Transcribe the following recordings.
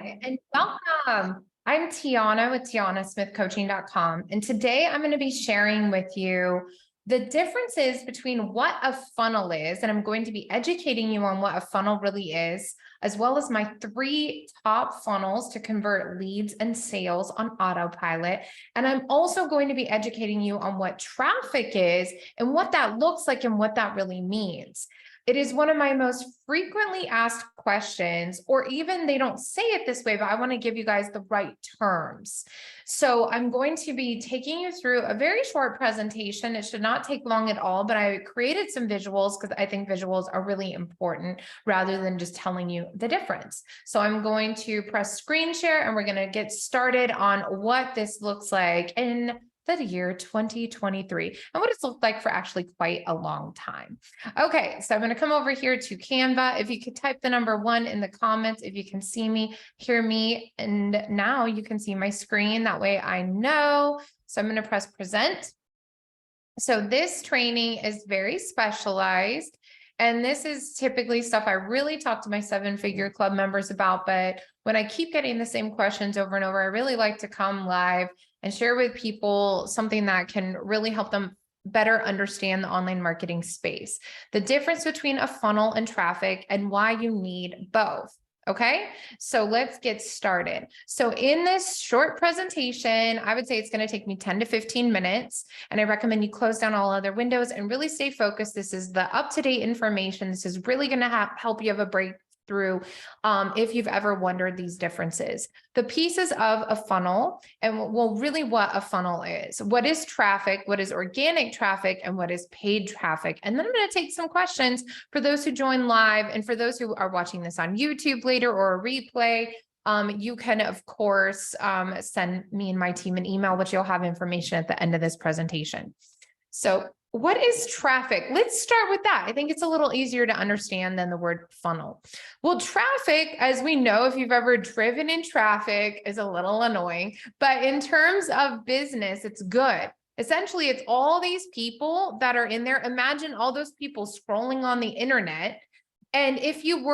Hi, and welcome. I'm Tiana with TianaSmithCoaching.com. And today I'm going to be sharing with you the differences between what a funnel is. And I'm going to be educating you on what a funnel really is, as well as my 3 top funnels to convert leads and sales on autopilot. And I'm also going to be educating you on what traffic is and what that looks like and what that really means. It is one of my most frequently asked questions, or even they don't say it this way, but I want to give you guys the right terms. So I'm going to be taking you through a very short presentation. It should not take long at all, but I created some visuals because I think visuals are really important rather than just telling you the difference. So I'm going to press screen share and we're going to get started on what this looks like in the year 2023 and what it's looked like for actually quite a long time. Okay, so I'm going to come over here to Canva. If you could type the number 1 in the comments, if you can see me, hear me, and now you can see my screen. That way I know. So I'm going to press present. So this training is very specialized. And this is typically stuff I really talk to my 7-figure club members about. But when I keep getting the same questions over and over, I really like to come live and share with people something that can really help them better understand the online marketing space, the difference between a funnel and traffic, and why you need both. Okay, so let's get started. So in this short presentation, I would say it's going to take me 10 to 15 minutes, and I recommend you close down all other windows and really stay focused. This is the up-to-date information. This is really going to help you have a breakthrough if you've ever wondered these differences. The pieces of a funnel, and well, really what a funnel is. What is traffic? What is organic traffic? And what is paid traffic? And then I'm going to take some questions for those who join live, and for those who are watching this on YouTube later or a replay. You can, of course, send me and my team an email, which you'll have information at the end of this presentation. So what is traffic? Let's start with that. I think it's a little easier to understand than the word funnel. Well, traffic, as we know, if you've ever driven in traffic, is a little annoying, but in terms of business, it's good. Essentially, it's all these people that are in there. Imagine all those people scrolling on the internet. And if you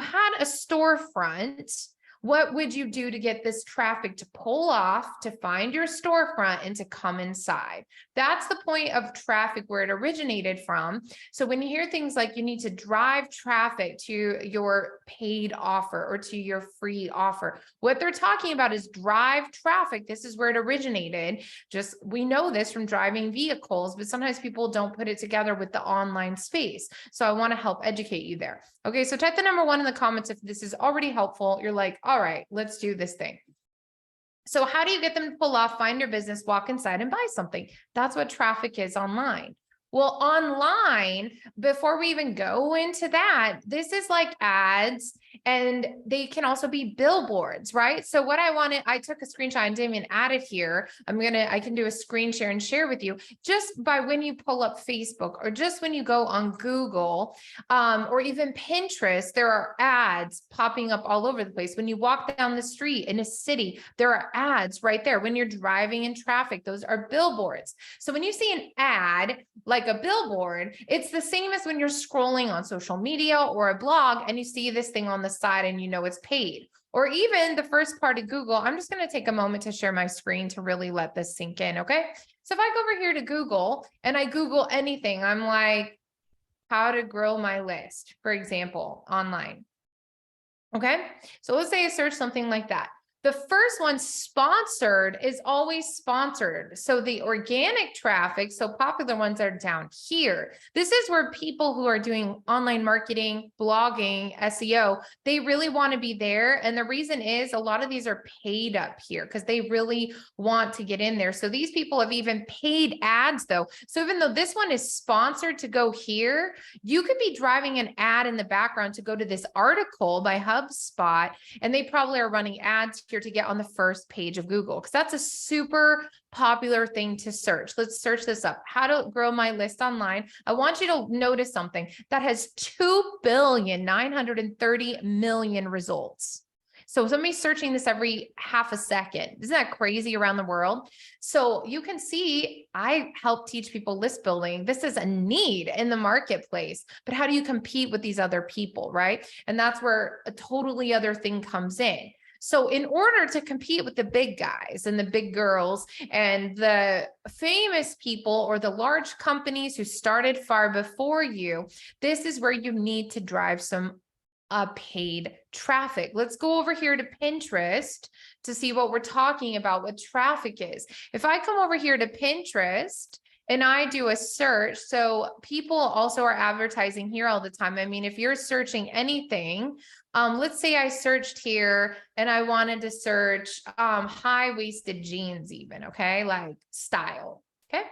had a storefront, what would you do to get this traffic to pull off, to find your storefront and to come inside? That's the point of traffic, where it originated from. So when you hear things like you need to drive traffic to your paid offer or to your free offer, what they're talking about is drive traffic. This is where it originated. Just, we know this from driving vehicles, but sometimes people don't put it together with the online space. So I want to help educate you there. Okay, so type the number 1 in the comments if this is already helpful. You're like, all right, let's do this thing. So how do you get them to pull off, find your business, walk inside and buy something? That's what traffic is online. Well, online, before we even go into that, this is like ads, and they can also be billboards, right? So what I took a screenshot and didn't even add it here. I can do a screen share and share with you just by when you pull up Facebook, or just when you go on Google, or even Pinterest, there are ads popping up all over the place. When you walk down the street in a city, there are ads right there. When you're driving in traffic, those are billboards. So when you see an ad, like a billboard, it's the same as when you're scrolling on social media or a blog and you see this thing on the side and you know it's paid. Or even the first part of Google. I'm just going to take a moment to share my screen to really let this sink in. Okay. So if I go over here to Google and I Google anything, I'm like, how to grow my list, for example, online. Okay. So let's say I search something like that. The first one, sponsored, is always sponsored. So the organic traffic, so popular ones, are down here. This is where people who are doing online marketing, blogging, SEO, they really want to be there. And the reason is a lot of these are paid up here because they really want to get in there. So these people have even paid ads though. So even though this one is sponsored to go here, you could be driving an ad in the background to go to this article by HubSpot, and they probably are running ads here to get on the first page of Google, because that's a super popular thing to search. Let's search this up. How to grow my list online. I want you to notice something that has 2,930,000,000 results. So somebody's searching this every half a second. Isn't that crazy around the world? So you can see I help teach people list building. This is a need in the marketplace, but how do you compete with these other people, right? And that's where a totally other thing comes in. So in order to compete with the big guys and the big girls and the famous people or the large companies who started far before you, this is where you need to drive some paid traffic. Let's go over here to Pinterest to see what we're talking about, what traffic is. If I come over here to Pinterest and I do a search, so people also are advertising here all the time. I mean, if you're searching anything, let's say I searched here and I wanted to search high-waisted jeans even, okay, like style, okay?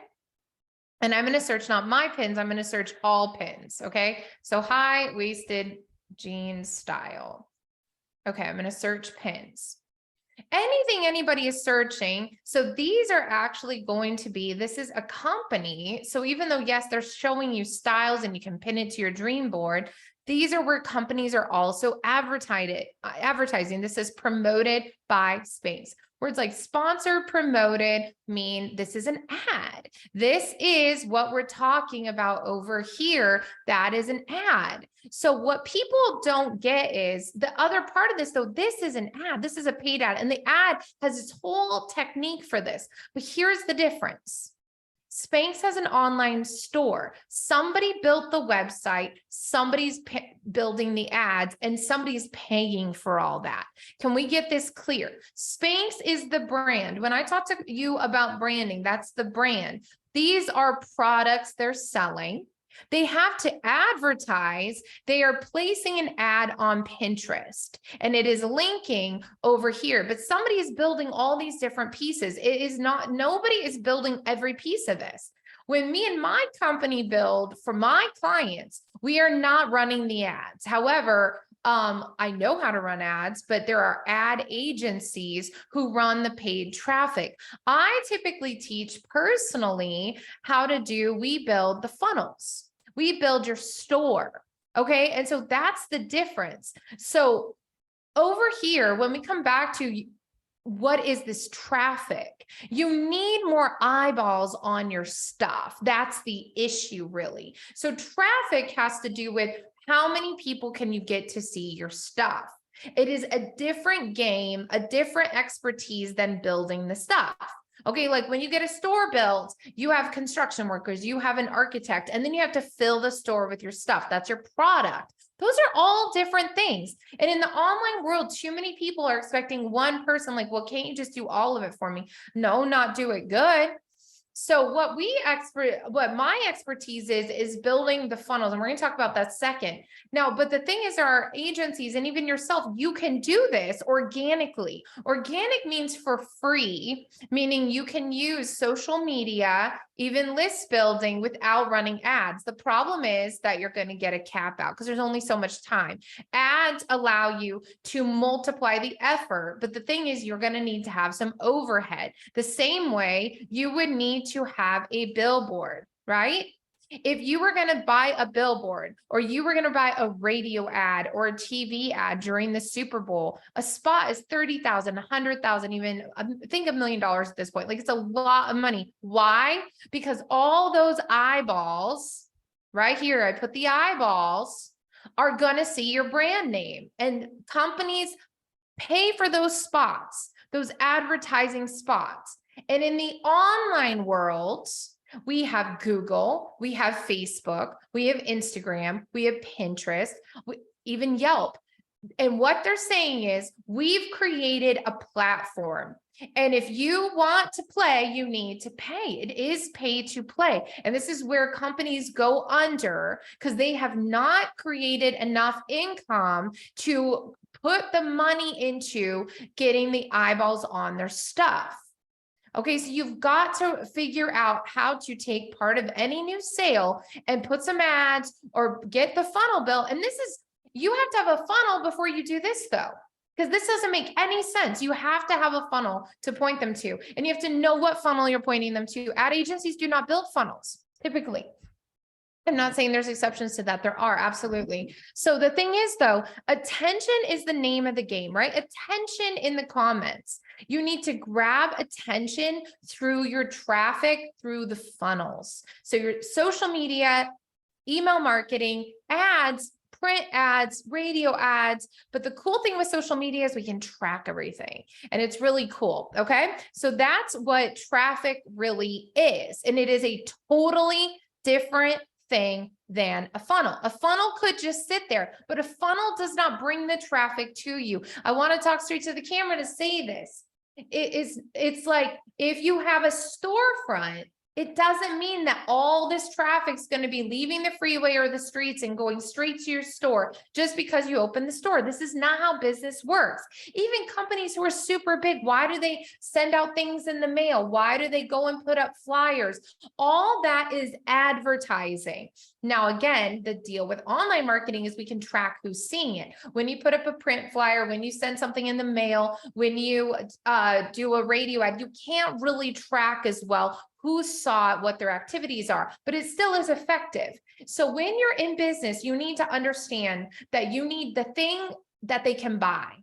And I'm going to search not my pins, I'm going to search all pins, okay? So high-waisted jeans style. Okay, I'm going to search pins. Anything anybody is searching. So these are actually going to be, this is a company. So even though, yes, they're showing you styles and you can pin it to your dream board, these are where companies are also advertising. This is promoted by Spanx. Words like sponsored, promoted mean this is an ad. This is what we're talking about over here. That is an ad. So what people don't get is the other part of this, though, this is an ad. This is a paid ad. And the ad has its whole technique for this. But here's the difference. Spanx has an online store. Somebody built the website, somebody's building the ads, and somebody's paying for all that. Can we get this clear? Spanx is the brand. When I talk to you about branding, that's the brand. These are products they're selling. They have to advertise. They are placing an ad on Pinterest and it is linking over here, but somebody is building all these different pieces. It is not, nobody is building every piece of this. When me and my company build for my clients, we are not running the ads. However, I know how to run ads, but there are ad agencies who run the paid traffic. I typically teach personally how to do, we build the funnels. We build your store. Okay. And so that's the difference. So over here, when we come back to what is this traffic? You need more eyeballs on your stuff. That's the issue, really. So traffic has to do with how many people can you get to see your stuff? It is a different game, a different expertise than building the stuff. Okay, like when you get a store built, you have construction workers, you have an architect, and then you have to fill the store with your stuff. That's your product. Those are all different things. And in the online world, too many people are expecting one person, like, well, can't you just do all of it for me? No, not do it good. So what my expertise is building the funnels, and we're going to talk about that second. Now, but the thing is, our agencies and even yourself, you can do this organically. Organic means for free, meaning you can use social media, even list building without running ads. The problem is that you're going to get a cap out because there's only so much time. Ads allow you to multiply the effort, but the thing is, you're going to need to have some overhead. The same way you would need to have a billboard, right? If you were going to buy a billboard or you were going to buy a radio ad or a TV ad during the Super Bowl, a spot is $30,000, $100,000, even think $1 million at this point. Like it's a lot of money. Why? Because all those eyeballs right here, I put the eyeballs, are going to see your brand name, and companies pay for those spots, those advertising spots. And in the online world, we have Google, we have Facebook, we have Instagram, we have Pinterest, even Yelp. And what they're saying is we've created a platform. And if you want to play, you need to pay. It is pay to play. And this is where companies go under because they have not created enough income to put the money into getting the eyeballs on their stuff. Okay, so you've got to figure out how to take part of any new sale and put some ads or get the funnel built. And this is, you have to have a funnel before you do this though, because this doesn't make any sense. You have to have a funnel to point them to, and you have to know what funnel you're pointing them to. Ad agencies do not build funnels typically. I'm not saying there's exceptions to that. There are, absolutely. So the thing is though, attention is the name of the game, right? Attention in the comments. You need to grab attention through your traffic, through the funnels. So your social media, email marketing, ads, print ads, radio ads. But the cool thing with social media is we can track everything, and it's really cool. Okay. So that's what traffic really is. And it is a totally different thing than a funnel. A funnel could just sit there, but a funnel does not bring the traffic to you. I want to talk straight to the camera to say this. It's like if you have a storefront, it doesn't mean that all this traffic is going to be leaving the freeway or the streets and going straight to your store just because you open the store. This is not how business works. Even companies who are super big, why do they send out things in the mail? Why do they go and put up flyers? All that is advertising. Now, again, the deal with online marketing is we can track who's seeing it. When you put up a print flyer, when you send something in the mail, when you do a radio ad, you can't really track as well who saw it, what their activities are, but it still is effective. So when you're in business, you need to understand that you need the thing that they can buy.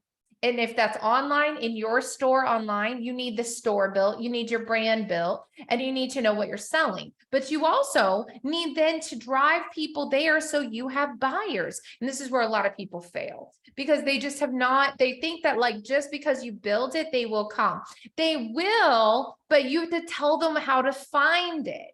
And if that's online, in your store online, you need the store built, you need your brand built, and you need to know what you're selling. But you also need then to drive people there so you have buyers. And this is where a lot of people fail because they just have not, they think that like just because you build it, they will come. They will, but you have to tell them how to find it.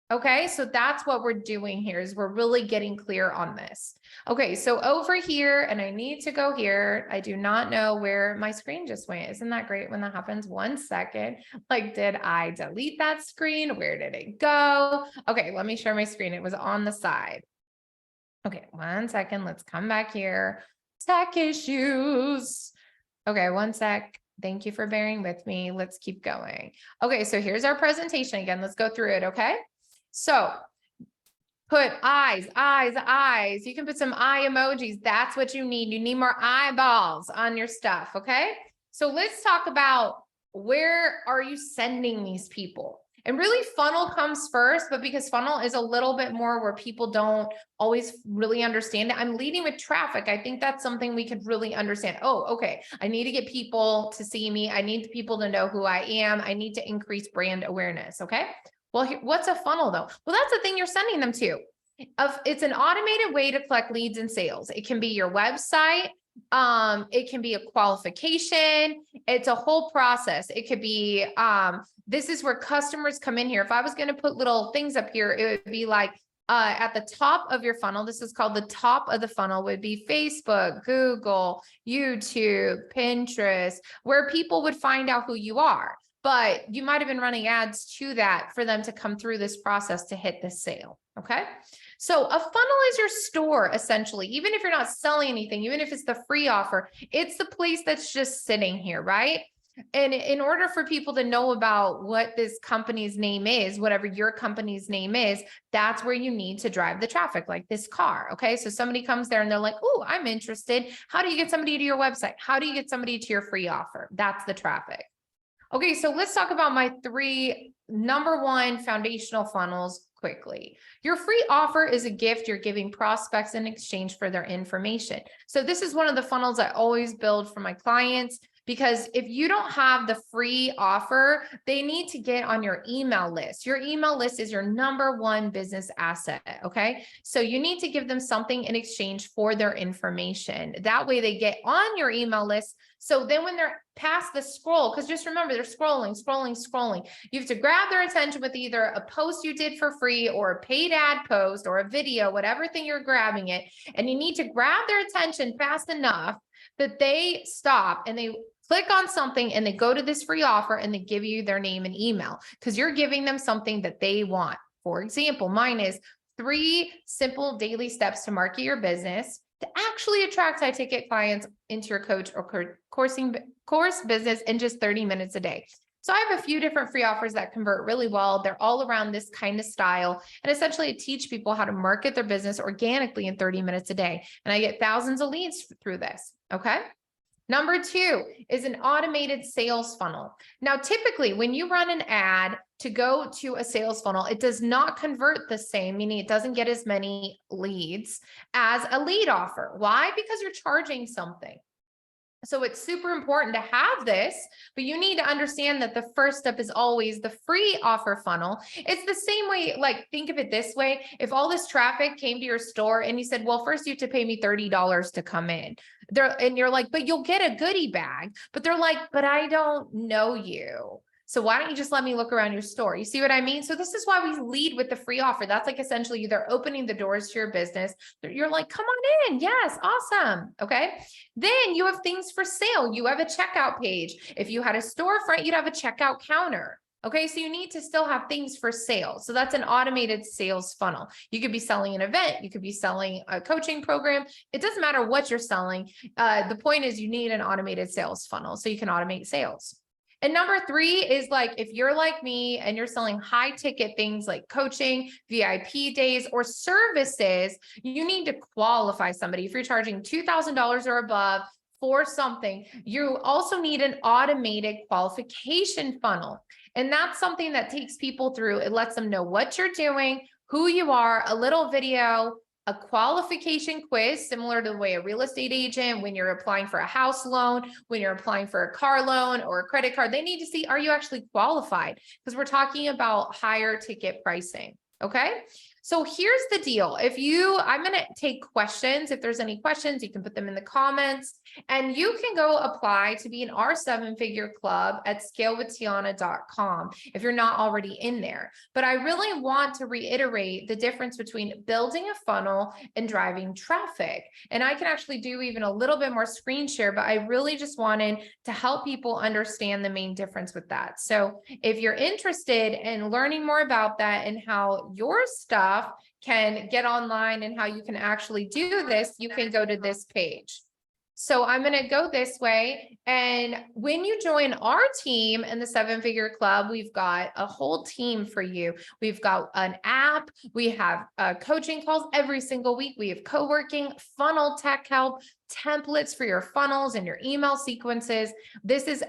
Okay, so that's what we're doing here is we're really getting clear on this. Okay, so over here, and I need to go here. I do not know where my screen just went. Isn't that great when that happens? 1 second. Like, did I delete that screen? Where did it go? Okay, let me share my screen. It was on the side. Okay, 1 second. Let's come back here. Tech issues. Okay, 1 sec. Thank you for bearing with me. Let's keep going. Okay, so here's our presentation again. Let's go through it, okay? So put eyes, eyes, eyes. You can put some eye emojis. That's what you need. You need more eyeballs on your stuff. Okay. So let's talk about where are you sending these people? And really funnel comes first, but because funnel is a little bit more where people don't always really understand it. I'm leading with traffic. I think that's something we could really understand. Oh, okay. I need to get people to see me. I need people to know who I am. I need to increase brand awareness. Okay. Well, what's a funnel though? Well, that's the thing you're sending them to. It's an automated way to collect leads and sales. It can be your website. It can be a qualification. It's a whole process. It could be, this is where customers come in here. If I was going to put little things up here, it would be like, at the top of your funnel, this is called the top of the funnel would be Facebook, Google, YouTube, Pinterest, where people would find out who you are. But you might have been running ads to that for them to come through this process to hit the sale. Okay. So a funnel is your store, essentially, even if you're not selling anything, even if it's the free offer, it's the place that's just sitting here, right? And in order for people to know about what this company's name is, whatever your company's name is, that's where you need to drive the traffic, like this car. Okay. So somebody comes there and they're like, oh, I'm interested. How do you get somebody to your website? How do you get somebody to your free offer? That's the traffic. Okay, so let's talk about my 3 number 1 foundational funnels quickly. Your free offer is a gift you're giving prospects in exchange for their information. So this is one of the funnels I always build for my clients, because if you don't have the free offer, they need to get on your email list. Your email list is your number 1 business asset, okay? So you need to give them something in exchange for their information. That way they get on your email list. So then when they're past the scroll, because just remember, they're scrolling. You have to grab their attention with either a post you did for free or a paid ad post or a video, whatever thing you're grabbing it. And you need to grab their attention fast enough that they stop and they click on something and they go to this free offer and they give you their name and email because you're giving them something that they want. For example, mine is 3 simple daily steps to market your business to actually attract high ticket clients into your coach or course business in just 30 minutes a day. So I have a few different free offers that convert really well. They're all around this kind of style. And essentially I teach people how to market their business organically in 30 minutes a day. And I get thousands of leads through this. Okay. Number 2 is an automated sales funnel. Now, typically when you run an ad to go to a sales funnel, it does not convert the same, meaning it doesn't get as many leads as a lead offer. Why? Because you're charging something. So it's super important to have this, but you need to understand that the first step is always the free offer funnel. It's the same way, like think of it this way. If all this traffic came to your store and you said, well, first you have to pay me $30 to come in there. And you're like, but you'll get a goodie bag, but they're like, but I don't know you. So why don't you just let me look around your store? You see what I mean? So this is why we lead with the free offer. That's like essentially they're opening the doors to your business. You're like, come on in. Yes. Awesome. Okay. Then you have things for sale. You have a checkout page. If you had a storefront, you'd have a checkout counter. Okay. So you need to still have things for sale. So that's an automated sales funnel. You could be selling an event. You could be selling a coaching program. It doesn't matter what you're selling. The point is you need an automated sales funnel so you can automate sales. And number 3 is like, if you're like me and you're selling high ticket things like coaching, VIP days, or services, you need to qualify somebody. If you're charging $2,000 or above for something, you also need an automated qualification funnel. And that's something that takes people through. It lets them know what you're doing, who you are, a little video, a qualification quiz, similar to the way a real estate agent, when you're applying for a house loan, when you're applying for a car loan or a credit card, they need to see, are you actually qualified? Because we're talking about higher ticket pricing. Okay. So here's the deal. I'm going to take questions. If there's any questions, you can put them in the comments and you can go apply to be in our 7-figure club at scalewithtiana.com if you're not already in there. But I really want to reiterate the difference between building a funnel and driving traffic. And I can actually do even a little bit more screen share, but I really just wanted to help people understand the main difference with that. So if you're interested in learning more about that and how your stuff can get online and how you can actually do this, you can go to this page. So I'm going to go this way. And when you join our team in the 7-figure club, we've got a whole team for you. We've got an app. We have coaching calls every single week. We have co-working, funnel tech help, templates for your funnels and your email sequences.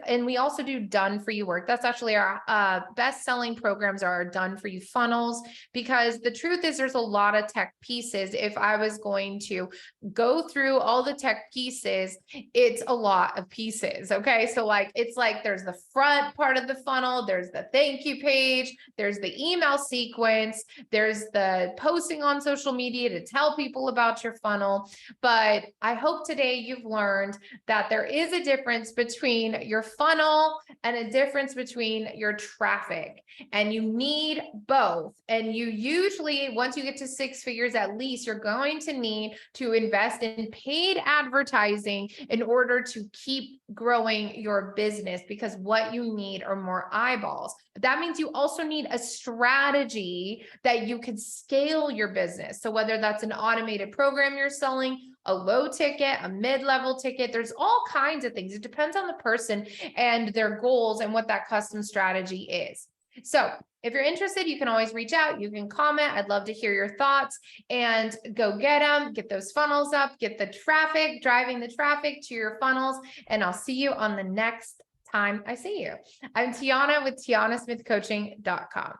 And we also do done for you work. That's actually our best selling programs are our done for you funnels, because the truth is there's a lot of tech pieces. If I was going to go through all the tech pieces, it's a lot of pieces. Okay. So like, it's like, there's the front part of the funnel, there's the thank you page, there's the email sequence, there's the posting on social media to tell people about your funnel. But I hope today you've learned that there is a difference between your funnel and a difference between your traffic, and you need both. And you usually, once you get to 6 figures, at least you're going to need to invest in paid advertising in order to keep growing your business, because what you need are more eyeballs. But that means you also need a strategy that you can scale your business. So whether that's an automated program you're selling, a low ticket, a mid-level ticket, there's all kinds of things. It depends on the person and their goals and what that custom strategy is. So if you're interested, you can always reach out. You can comment. I'd love to hear your thoughts, and go get them, get those funnels up, get the traffic, driving the traffic to your funnels. And I'll see you on the next time I see you. I'm Tiana with TianaSmithCoaching.com.